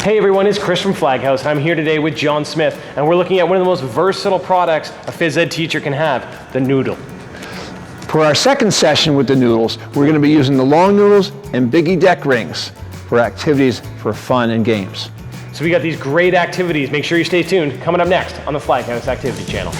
Hey everyone, it's Chris from FlagHouse, and I'm here today with John Smith, and we're looking at one of the most versatile products a phys ed teacher can have, the Noodle. For our second session with the Noodles, we're going to be using the long noodles and BIGGIE deck rings for activities for fun and games. So we got these great activities. Make sure you stay tuned. Coming up next on the FlagHouse Activity Channel.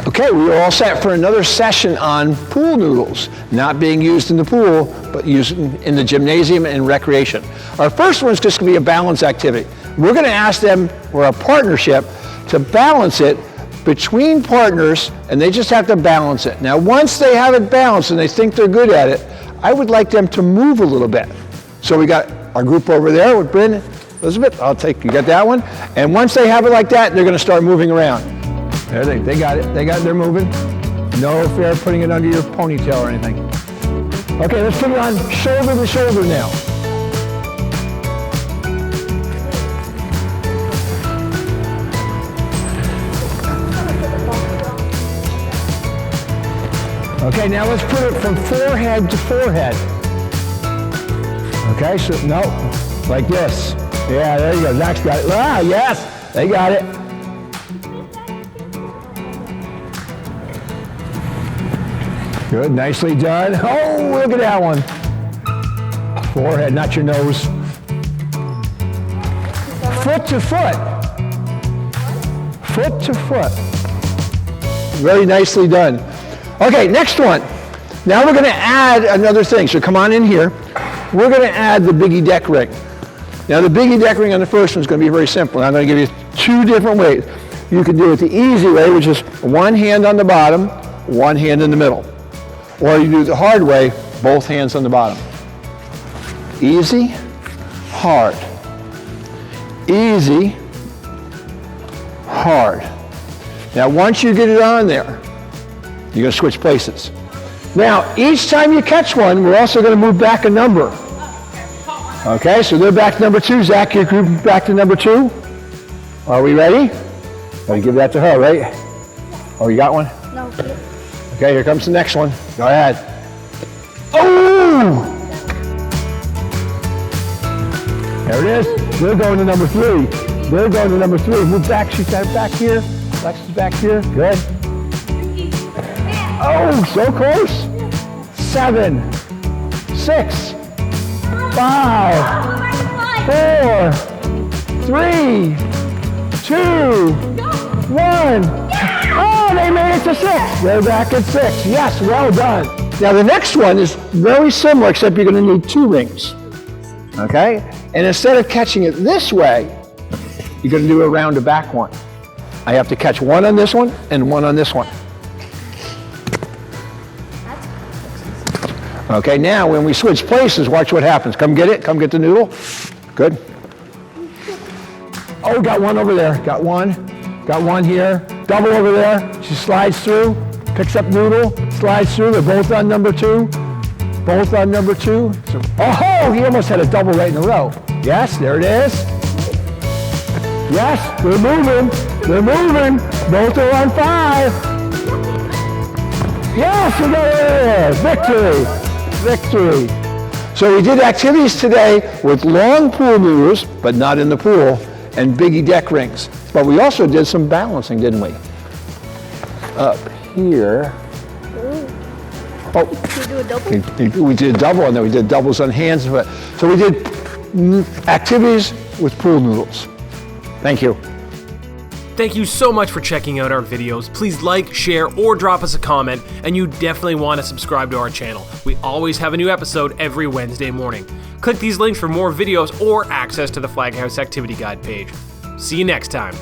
Okay, we are all set for another session on pool noodles, not being used in the pool, but used in the gymnasium and recreation. Our first one is just going to be a balance activity. We're going to ask them, for a partnership, to balance it between partners, and they just have to balance it. Now, once they have it balanced and they think they're good at it, I would like them to move a little bit. So we got our group over there with Bryn, Elizabeth, you got that one. And once they have it like that, they're going to start moving around. There they got it, they're moving. No fair putting it under your ponytail or anything. Okay, let's put it on shoulder to shoulder now. Okay, now let's put it from forehead to forehead. Okay, so no, like this. Yeah, there you go, Zach's got it. Ah, yes, they got it. Good, nicely done. Oh, look at that one. Forehead, not your nose. Foot to foot. Foot to foot. Very nicely done. Okay, next one. Now we're going to add another thing. So come on in here. We're going to add the BIGGIE deck ring. Now the BIGGIE deck ring on the first one is going to be very simple. I'm going to give you two different ways. You can do it the easy way, which is one hand on the bottom, one hand in the middle. Or you do the hard way, both hands on the bottom. Easy, hard. Easy, hard. Now once you get it on there, you're going to switch places. Now each time you catch one, we're also going to move back a number. Okay, so they're back to number 2. Zach, your group back to number 2. Are we ready? Gotta give that to her, right? Oh, you got one? No. Okay, here comes the next one. Go ahead. Oh! There it is. They're going to number 3. They're going to number 3. Move back. She's got it back here. Lex is back here. Good. Oh, so close. 7, 6, 5, 4, 3, 2, 1. Oh, they made it to 6. They're back at 6. Yes, well done. Now the next one is very similar, except you're going to need 2 rings. Okay? And instead of catching it this way, you're going to do a round to back one. I have to catch one on this one and one on this one. Okay, now when we switch places, watch what happens. Come get it. Come get the noodle. Good. Oh, got one over there. Got one. Got one here. Double over there. She slides through, picks up noodle, slides through. They're both on number 2. Both on number 2. So, oh, he almost had a double right in a row. Yes, there it is. Yes, they're moving. They're moving. Both are on 5. Yes, there it is. Victory. Victory. So we did activities today with long pool noodles, but not in the pool, and BIGGIE deck rings. But we also did some balancing, didn't we? Up here. Oh, Did you do a double? we did a double, and then we did doubles on hands. So we did activities with pool noodles. Thank you. Thank you so much for checking out our videos. Please like, share, or drop us a comment, and you definitely want to subscribe to our channel. We always have a new episode every Wednesday morning. Click these links for more videos or access to the FlagHouse Activity Guide page. See you next time.